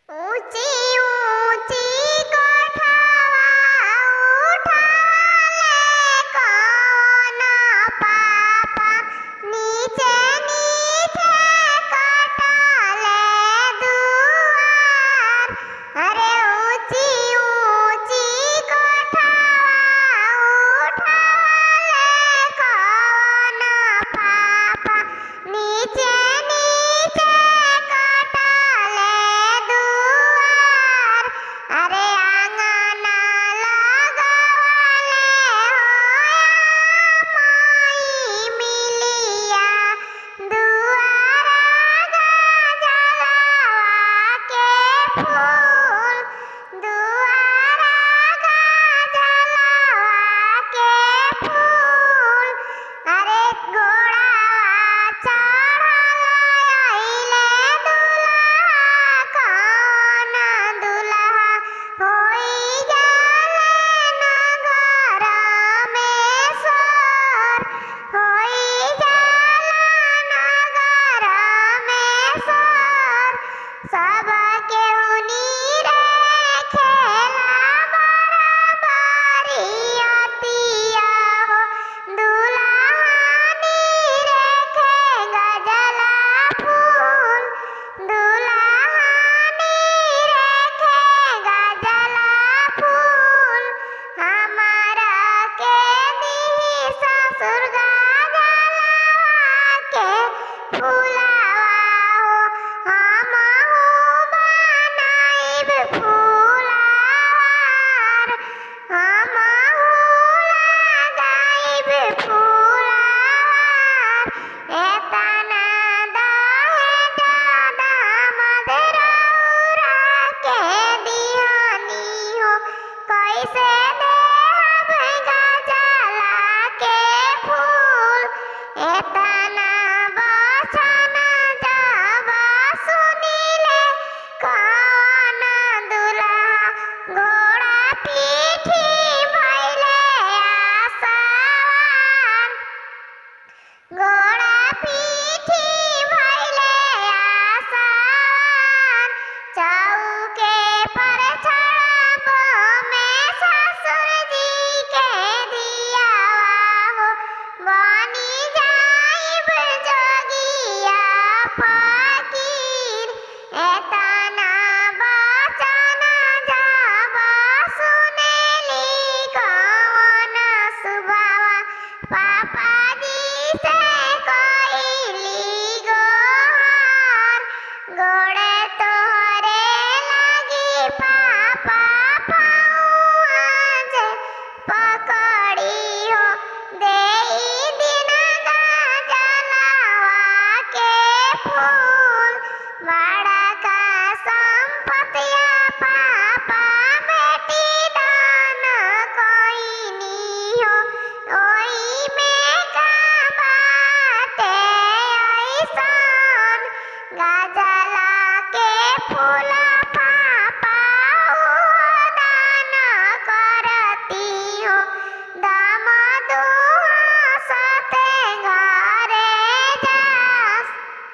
ऊंची ऊंची कोठावा उठाले कौन पापा, नीचे नीचे कटाले दुआर। अरे ऊंची ऊंची कोठावा उठाले कौन पापा, नीचे नीचे कटाले दुआर। अरे आंगना लगावले होया माई मिलिया, दुआरा गजलवा के फूल, दुआरा गजलवा के फूल। अरे घोड़ावा चढ़ल आइले दुल्हा, कौन दुल्हा होई जाले नगर में सोर, होई जाला नगर में सोर। सब